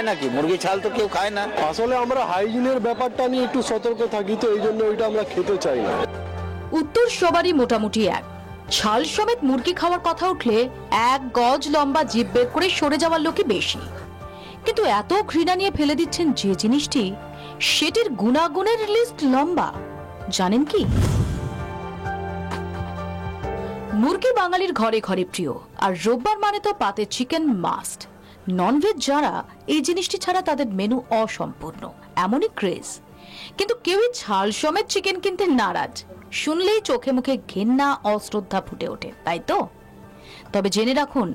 নাকি মুরগি ছাল তো কেউ খায় না। আসলে আমরা হাইজিনের ব্যাপারটা নিয়ে একটু সতর্ক থাকি, তো এই জন্য ওইটা আমরা খেতে চাই না। উত্তর সবারই মোটামুটি এক, ছাল সমেত মুরগি খাওয়ার কথা উঠলে 1 গজ লম্বা জিভ বের করে সরে যাওয়ার লোকই বেশি। কিন্তু এত ঘৃণা নিয়ে ফেলে দিচ্ছেন যে জিনিসটি, সেটির গুণাগুণের লিস্ট লম্বা। জানেন কি? মুরগি বাঙালির ঘরে ঘরে প্রিয়, আর রোববার মানে তো পাতে চিকেন মাস্ট। ননভেজ যারা, এই জিনিসটি ছাড়া তাদের মেনু অসম্পূর্ণ, এমনই ক্রেজ। কিন্তু কেউই ছাল সমেত চিকেন কিনতে নারাজ, শুনলেই চোখে মুখে ঘেন্না অশ্রদ্ধা ফুটে ওঠে, তাই তো? তবে জেনে রাখুন,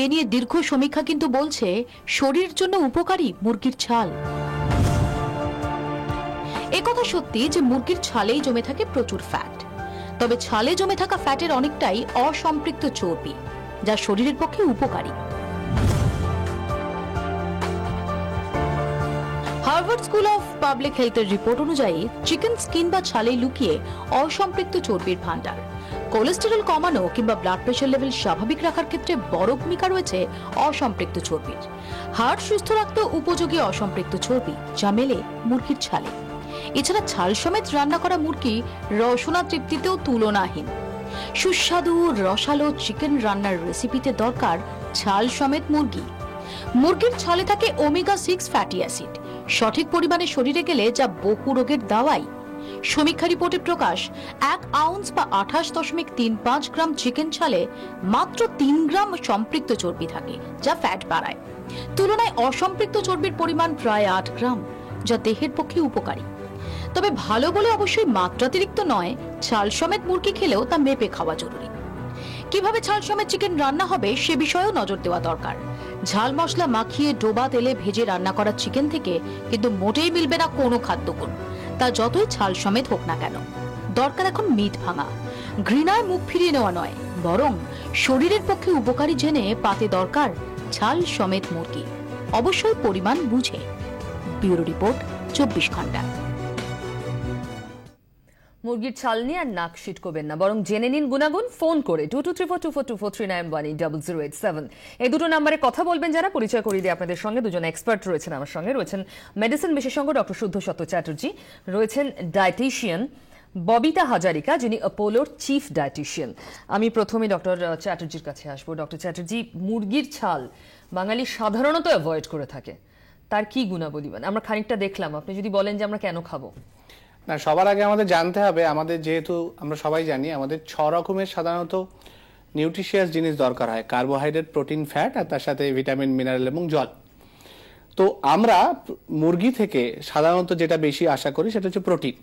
এ নিয়ে দীর্ঘ সমীক্ষা কিন্তু বলছে শরীরের জন্য উপকারী মুরগির ছাল। একথা সত্যি যে মুরগির ছালেই জমে থাকে প্রচুর ফ্যাট, তবে ছালে জমে থাকা ফ্যাটের অনেকটাই অসম্পৃক্ত চর্বি, যা শরীরের পক্ষে উপকারী। হার্ভার্ড স্কুল অফ পাবলিক হেলথের রিপোর্ট অনুযায়ী চিকেন স্কিন বা ছালে লুকিয়ে অসম্পৃক্ত চর্বির ভান্ডার। কোলেস্টেরল কমানো কিংবা ব্লাড প্রেশার লেভেল স্বাভাবিক রাখার ক্ষেত্রে বড় ভূমিকা রয়েছে অসম্পৃক্ত চর্বির। হার্ট সুস্থ রাখতে উপযোগী অসম্পৃক্ত চর্বি, যা মেলে মুরগির ছালে। এছাড়া ছাল সমেত রান্না করা মুরগি রসনা তৃপ্তিতেও তুলনাহীন। সুস্বাদু রসালো চিকেন রান্নার রেসিপিতে দরকার ছাল সমেত মুরগি। মুরগির ছালে থাকে ওমেগা 6 ফ্যাটি অ্যাসিড, সঠিক পরিমাণে শরীরে গেলে যা বহু রোগের দাওয়াই। সমীক্ষা রিপোর্টে প্রকাশ, 1 আউন্স বা 28.35 গ্রাম চিকেন ছালে মাত্র 3 গ্রাম সম্পৃক্ত চর্বি থাকে, যা ফ্যাট বাড়ায়। তুলনায় অসম্পৃক্ত চর্বির পরিমাণ প্রায় 8 গ্রাম, যা দেহের পক্ষে উপকারী। তবে ভালো বলে অবশ্যই মাত্রাতিরিক্ত নয়, ছাল সমেত মুরগি খেলেও তা মেপে খাওয়া জরুরি। কিভাবে ছাল সমেত চিকেন রান্না হবে সে বিষয়েও নজর দেওয়া দরকার। ঝাল মশলা মাখিয়ে ডোবা তেলে ভেজে রান্না করা চিকেন থেকে কিন্তু মোটেই মিলবে না কোনো খাদ্যগুণ, তা যতই ছাল সমেত হোক না কেন। দরকার এখন মিট ভাঙা, ঘৃণায় মুখ ফিরিয়ে নেওয়া নয়, বরং শরীরের পক্ষে উপকারী জেনে পাতে দরকার ছাল সমেত মুরগি, অবশ্যই পরিমাণ বুঝে। ব্যুরো রিপোর্ট, 24 ঘন্টা। মুরগির ছাল নিয়ে আর নাক সিটকোবেন না, বরং জেনে নিন গুণাগুণ ফোন করে 22342424391887 এই দুটো নাম্বারে কথা বলবেন যারা। পরিচয় করিয়ে দিয়ে আপনাদের সঙ্গে দুজন এক্সপার্ট রয়েছেন আমার সঙ্গে। রয়েছেন মেডিসিন বিশেষজ্ঞ ডক্টর শুদ্ধ সত্য চ্যাটার্জি, রয়েছেন ডায়েটিশিয়ান ববিতা হাজারিকা, যিনি অ্যাপোলোর চিফ ডায়েটিশিয়ান। আমি প্রথমে ডক্টর চ্যাটার্জির কাছে আসবো। ডক্টর চ্যাটার্জি, মুরগির ছাল বাঙালি সাধারণত অ্যাভয়েড করে থাকে, তার কি গুণাবলী? মানে আমরা খানিকটা দেখলাম, আপনি যদি বলেন যে আমরা কেন খাবো। না, সবার আগে আমাদের জানতে হবে, আমাদের যেহেতু আমরা সবাই জানি আমাদের 6 রকমের সাধারণত নিউট্রিশিয়াস জিনিস দরকার হয়: কার্বোহাইড্রেট, প্রোটিন, ফ্যাট, আর তার সাথে ভিটামিন, মিনারেল এবং জল। তো আমরা মুরগি থেকে সাধারণত যেটা বেশি আশা করি সেটা হচ্ছে প্রোটিন।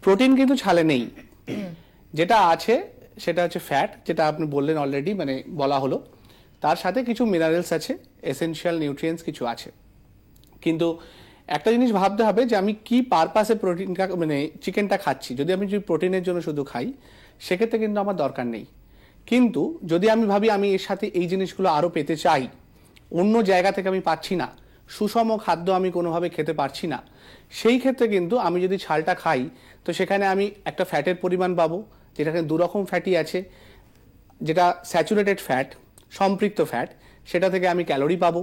প্রোটিন কিন্তু ছালে নেই, যেটা আছে সেটা হচ্ছে ফ্যাট, যেটা আপনি বললেন অলরেডি, মানে বলা হলো। তার সাথে কিছু মিনারেলস আছে, এসেনশিয়াল নিউট্রিয়েন্টস কিছু আছে। কিন্তু একটা জিনিস ভাবতে হবে যে আমি কি পারপাসে প্রোটিনটা, মানে চিকেনটা খাচ্ছি। যদি আমি প্রোটিনের জন্য শুধু খাই, সেক্ষেত্রে কিন্তু আমার দরকার নেই। কিন্তু যদি আমি ভাবি আমি এর সাথে এই জিনিসগুলো আরও পেতে চাই, অন্য জায়গা থেকে আমি পাচ্ছি না, সুষম খাদ্য আমি কোনোভাবে খেতে পারছি না, সেই ক্ষেত্রে কিন্তু আমি যদি ছালটা খাই, তো সেখানে আমি একটা ফ্যাটের পরিমাণ পাবো, যেটাকে 2 রকম ফ্যাটি আছে। যেটা স্যাচুরেটেড ফ্যাট, সম্পৃক্ত ফ্যাট, সেটা থেকে আমি ক্যালোরি পাবো।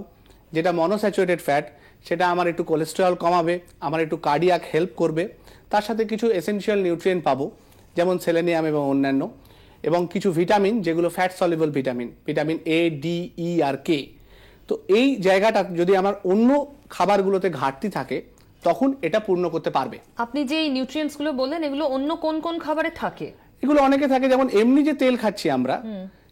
যেটা মনোস্যাচুরেটেড ফ্যাট, সেটা আমার একটু কোলেস্টেরল কমাবে, আমার একটু কার্ডিয়াক হেল্প করবে। তার সাথে কিছু এসেনশিয়াল নিউট্রিয়েন্ট পাবো, যেমন সেলেনিয়াম এবং অন্যান্য, এবং কিছু ভিটামিন যেগুলো fat soluble vitamin, vitamin A, D, E আর কে। তো এই জায়গাটা যদি আমার অন্য খাবারগুলোতে ঘাটতি থাকে, তখন এটা পূর্ণ করতে পারবে। আপনি যে এই নিউট্রিয়েন্টস গুলো বললেন, এগুলো অন্য কোন কোন খাবারে থাকে? এগুলো অনেকে থাকে, যেমন এমনি যে তেল খাচ্ছি আমরা,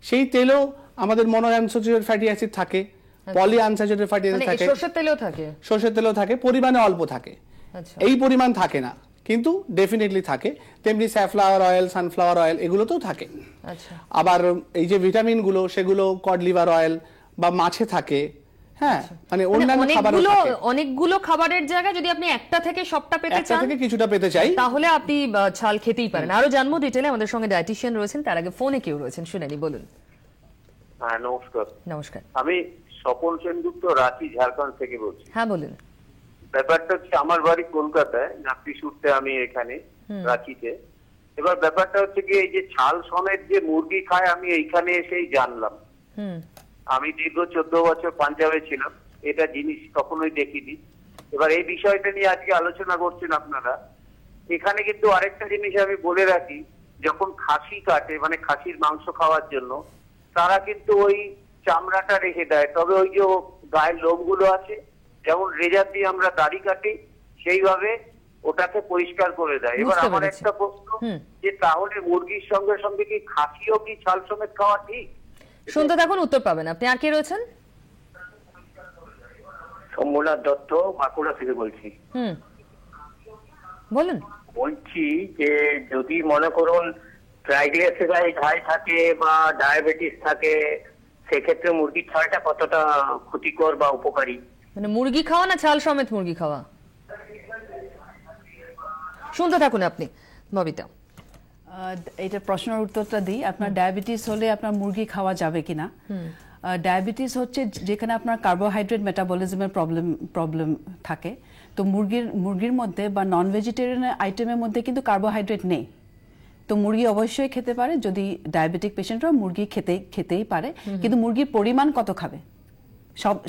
সেই তেলেও আমাদের মনোআনস্যাচুরেটেড ফ্যাটি অ্যাসিড থাকে, পলি আনস্যাচুরেটেড ফ্যাটি অ্যাসিড থাকে, সরষের তেলেও থাকে। সরষের তেলেও থাকে, পরিমাণে অল্প থাকে, এই পরিমাণ থাকে না, কিন্তু ডেফিনেটলি থাকে। তেমনি স্যাফ্লাওয়ার অয়েল, সানফ্লাওয়ার অয়েল, এগুলোতেও থাকে। আবার এই যে ভিটামিনগুলো, সেগুলো কড লিভার অয়েল বা মাছে থাকে, হ্যাঁ, মানে অন্যান্য খাবারও থাকে। অনেকগুলো খাবারের জায়গায় যদি আপনি একটা থেকে সবটা পেতে একটা চান থেকে কিছুটা পেতে চাই, তাহলে আপনি ছাল খেতেই পারেন। আরো জানবো ডিটেলে, আমাদের সঙ্গে ডায়েটিশিয়ান রয়েছেন, তার আগে ফোনে কেউ রয়েছেন, শুনেনি, বলুন। হ্যাঁ, নমস্কার। নমস্কার। আমি স্বপন সেনগুপ্ত, রাঁচি, ঝাড়খণ্ড থেকে বলছি। হ্যাঁ বলুন। ব্যাপারটা হচ্ছে আমার বাড়ি কলকাতায়, নাগপুর সূত্রে আমি এখানে রাঁচিতে। এবার ব্যাপারটা হচ্ছে কি, এই যে ছাল সমেত যে মুরগি খায় আমি এইখানে এসেই জানলাম। আমি দীর্ঘ 14 বছর পাঞ্জাবে ছিলাম, এটা জিনিস কখনোই দেখিনি। এবার এই বিষয়টা নিয়ে আজকে আলোচনা করছেন আপনারা। এখানে কিন্তু আরেকটা জিনিস আমি বলে রাখি, যখন খাসি কাটে মানে খাসির মাংস খাওয়ার জন্য, তারা কিন্তু ওই চামড়াটা রেখে দেয়, তবে ওই যে গায়ের লোমগুলো আছে, যেমন রেজার দিয়ে আমরা দাড়ি কাটি সেইভাবে ওটাকে পরিষ্কার করে দেয়। এবার বুঝতে আমার পেরেছি। একটা প্রশ্ন, যে তাহলে মুরগির সঙ্গে সঙ্গে কি খাসিও কি ছাল সমেত খাওয়া ঠিক? শুনতে থাকুন, উত্তর পাবেন আপনি। আর কে রয়েছেন? সোমনাথ দত্ত, বাঁকুড়া থেকে বলছি। বলুন। বলছি যে যদি মনে করুন ট্রাইগ্লিসারাইড হাই থাকে বা ডায়াবেটিস থাকে, সেক্ষেত্রে মুরগির ছালটা কতটা ক্ষতিকর বা উপকারী? মানে মুরগি খাওয়া না ছাল সমেত মুরগি খাওয়া? শুনতে থাকুন আপনি, ববিতা। এটা প্রশ্নের উত্তরটা দিই। আপনার ডায়াবেটিস হলে আপনার মুরগি খাওয়া যাবে কিনা? ডায়াবেটিস হচ্ছে যেখানে আপনার কার্বোহাইড্রেট মেটাবলিজমের প্রবলেম থাকে। তো মুরগির মধ্যে বা নন ভেজিটেরিয়ান আইটেমের মধ্যে কিন্তু কার্বোহাইড্রেট নেই। তো মুরগি অবশ্যই খেতে পারে, যদি ডায়াবেটিক পেশেন্টরা মুরগি খেতেই পারে, কিন্তু মুরগির পরিমাণ কত খাবে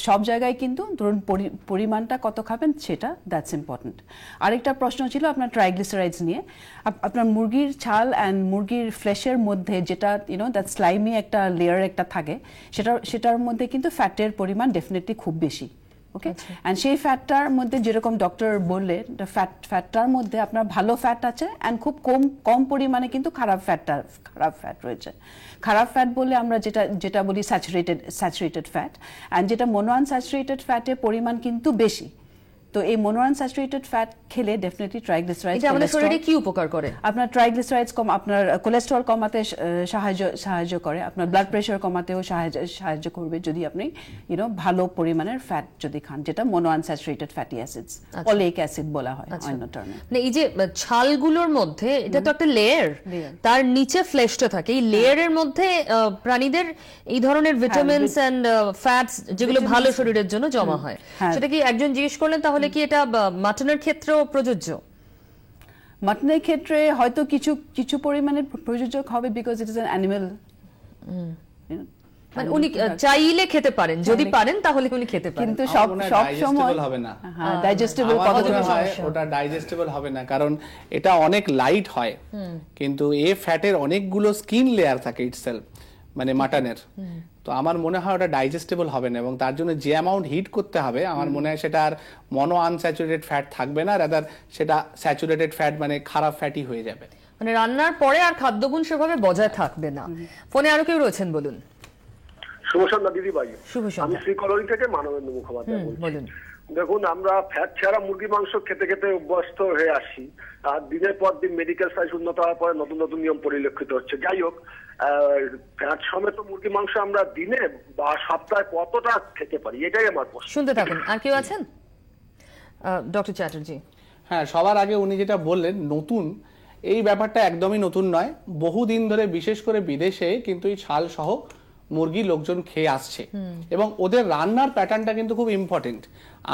সব জায়গায় কিন্তু ধরুন পরিমাণটা কত খাবেন সেটা, দ্যাটস ইম্পর্টেন্ট। আরেকটা প্রশ্ন ছিল আপনার ট্রাইগ্লিসারাইডস নিয়ে। আপনার মুরগির ছাল অ্যান্ড মুরগির ফ্লেশের মধ্যে যেটা দ্যাট স্লাইমি একটা লেয়ার একটা থাকে, সেটার মধ্যে কিন্তু ফ্যাটের পরিমাণ ডেফিনেটলি খুব বেশি। ওকে, অ্যান্ড সেই ফ্যাটটার মধ্যে যেরকম ডক্টর বললেন, ফ্যাটটার মধ্যে আপনার ভালো ফ্যাট আছে অ্যান্ড খুব কম পরিমাণে কিন্তু খারাপ ফ্যাট রয়েছে। খারাপ ফ্যাট বলে আমরা যেটা বলি স্যাচুরেটেড ফ্যাট, অ্যান্ড যেটা মনোআনস্যাচুরেটেড ফ্যাটের পরিমাণ কিন্তু বেশি। তো এই মনোআনস্যাচুরেটেড ফ্যাট খেলে ডেফিনেটলি ট্রাইগ্লিসারাইডস আমাদের শরীরে কি উপকার করে? আপনার ট্রাইগ্লিসারাইডস আপনার কোলেস্টেরল কমাতে সাহায্য করে, আপনার ব্লাড প্রেশার কমাতেও সাহায্য করবে যদি আপনি ভালো পরিমাণের ফ্যাট যদি খান, যেটা মনোআনস্যাচুরেটেড ফ্যাটি অ্যাসিডস, অলেইক অ্যাসিড বলা হয় অন্য টার্মে। মানে এই যে ছালগুলোর মধ্যে, এটা তো একটা লেয়ার, তার নিচে ফ্লেশটা থাকে, এই লেয়ারের মধ্যে প্রাণীদের এই ধরনের ভিটামিনস এন্ড ফ্যাটস যেগুলো ভালো শরীরের জন্য জমা হয়, সেটা কি একজন জিজ্ঞেস করলেন, তাহলে কি এটা মাটনের ক্ষেত্রেও প্রযোজ্য? মাটনের ক্ষেত্রে হয়তো কিছু পরিমাণে প্রযোজ্য হবে, because it is an animal. মানে উনি চাইলে খেতে পারেন, যদি পারেন তাহলে উনি খেতে পারেন, কিন্তু সব সময় হবে না। ডাইজেস্টেবল ওটা ডাইজেস্টেবল হবে না, কারণ এটা অনেক লাইট হয়, কিন্তু এই ফ্যাটের অনেকগুলো স্কিন লেয়ার থাকে ইটসেলফ, মানে মাটনের। তো আমার মনে হয় ওটা ডাইজেস্টেবল হবে না, এবং তার জন্য যে অ্যামাউন্ট হিট করতে হবে আমার মনে হয় সেটা আর মনো আনস্যাচুরেটেড ফ্যাট থাকবে না, রাদার সেটা স্যাচুরেটেড ফ্যাট মানে খারাপ ফ্যাটই হয়ে যাবে। মানে রান্নার পরে আর খাদ্যগুণ সেভাবে বজায় থাকবে না। ফোনে আরো কেউ রয়েছেন, বলুন। শুভ সন্ধ্যা দিদি ভাই। শুভ আমি সন্ধ্যা। শ্রীকলোনি থেকে মানবেন্দ্র মুখোপাধ্যায় বলছি। বলুন। দেখুন, আমরা ফ্যাট ছাড়া মুরগি মাংস খেতে খেতে অভ্যস্ত হয়ে আসছি, আর দিনের পর দিন মেডিকেল সায়েন্স উন্নত হওয়ার পরে নতুন নতুন নিয়ম পরিলক্ষিত হচ্ছে। যাই হোক, ফ্যাট সমেত মুরগি মাংস আমরা দিনে বা সপ্তাহে কতটা খেতে পারি, এটাই আমার প্রশ্ন। শুনতে থাকুন। আর কেউ আছেন? ডক্টর চ্যাটার্জি। হ্যাঁ, সবার আগে উনি যেটা বললেন নতুন, এই ব্যাপারটা একদমই নতুন নয়। বহুদিন ধরে বিশেষ করে বিদেশে কিন্তু এই ছাল সহ মুরগি লোকজন খেয়ে আসছে, এবং ওদের রান্নার প্যাটার্নটা কিন্তু খুব ইম্পর্টেন্ট।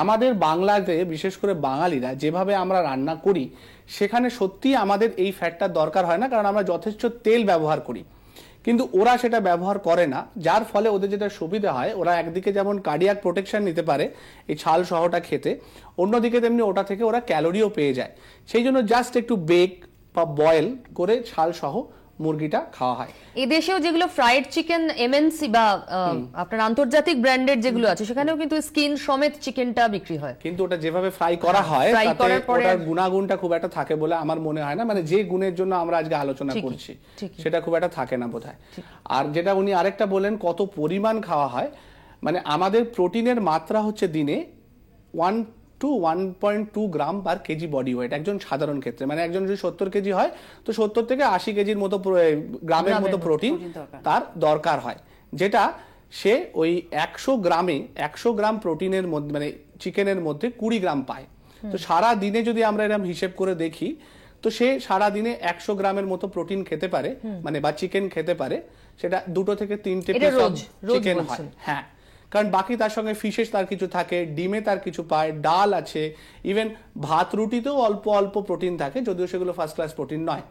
আমাদের বাংলাতে বিশেষ করে বাঙালিরা যেভাবে আমরা রান্না করি, সেখানে সত্যি আমাদের এই ফ্যাটটার দরকার হয় না, কারণ আমরা যথেষ্ট তেল ব্যবহার করি, কিন্তু ওরা সেটা ব্যবহার করে না, যার ফলে ওদের যেটা সুবিধা হয়, ওরা একদিকে যেমন কার্ডিয়াক প্রোটেকশন নিতে পারে এই ছাল সহটা খেতে, অন্যদিকে তেমনি ওটা থেকে ওরা ক্যালোরিও পেয়ে যায়। সেই জন্য জাস্ট একটু বেক বা বয়েল করে ছাল সহ মুরগিটা খাওয়া হয়। এদেশেও যেগুলো ফ্রাইড চিকেন এমএনসি বা আপনার আন্তর্জাতিক ব্র্যান্ডের যেগুলো আছে, সেখানেও কিন্তু স্কিন সমেত চিকেনটা বিক্রি হয়, কিন্তু ওটা যেভাবে ফ্রাই করা হয় ফ্রাই তাতে করার পরে ওটার গুণাগুণটা খুব একটা থাকে বলে আমার মনে হয় না। মানে যে গুণের জন্য আমরা আজকে আলোচনা করছি সেটা খুব একটা থাকে না বোধহয়। আর যেটা উনি আরেকটা বলেন কত পরিমাণ খাওয়া হয়, মানে আমাদের প্রোটিনের মাত্রা হচ্ছে দিনে 1 to 1.2 gram per KG body weight একজন সাধারণ ক্ষেত্রে। মানে একজন যদি 70 কেজি হয় তো 70 থেকে 80 কেজির মতো গ্রামের মতো প্রোটিন তার দরকার হয়, যেটা সে ওই 100 গ্রাম প্রোটিনের মধ্যে মানে চিকেনের মধ্যে 20 গ্রাম পায়। তো সারা দিনে যদি আমরা এরকম হিসেব করে দেখি, তো সে সারা দিনে 100 গ্রামের মতো প্রোটিন খেতে পারে, মানে বা চিকেন খেতে পারে, সেটা 2 থেকে 3টে এটা পিস রোজ চিকেন হয়। বলছেন? হ্যাঁ, কারণ বাকি তার সঙ্গে ফিশেস তার কিছু থাকে, ডিমে তার কিছু পায়, ডাল আছে, ইভেন ভাত রুটিতেও অল্প অল্প প্রোটিন থাকে, যদিও সেগুলো ফার্স্ট ক্লাস প্রোটিন নয়।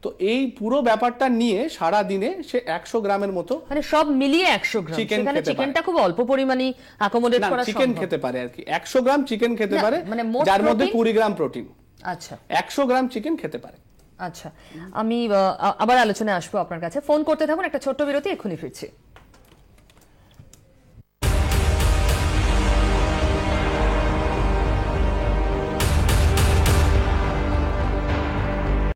তো এই পুরো ব্যাপারটা নিয়ে সারা দিনে সে 100 গ্রামের মতো মানে সব মিলিয়ে 100 গ্রাম, চিকেন সেখানে খেতে চিকেনটা খুব অল্প পরিমাণে অ্যাকোমোডেট করা চিকেন সম্ভব। খেতে পারে আর কি, 100 গ্রাম চিকেন খেতে না, পারে, মানে মোট যার মধ্যে protein? 20 gram protein. আচ্ছা 100 গ্রাম চিকেন খেতে পারে। আচ্ছা, আমি আবার আলোচনায় আসবো আপনার কাছে। ফোন করতে থাকুন, একটা ছোট্ট বিরতি, এক্ষুনি ফিরছি।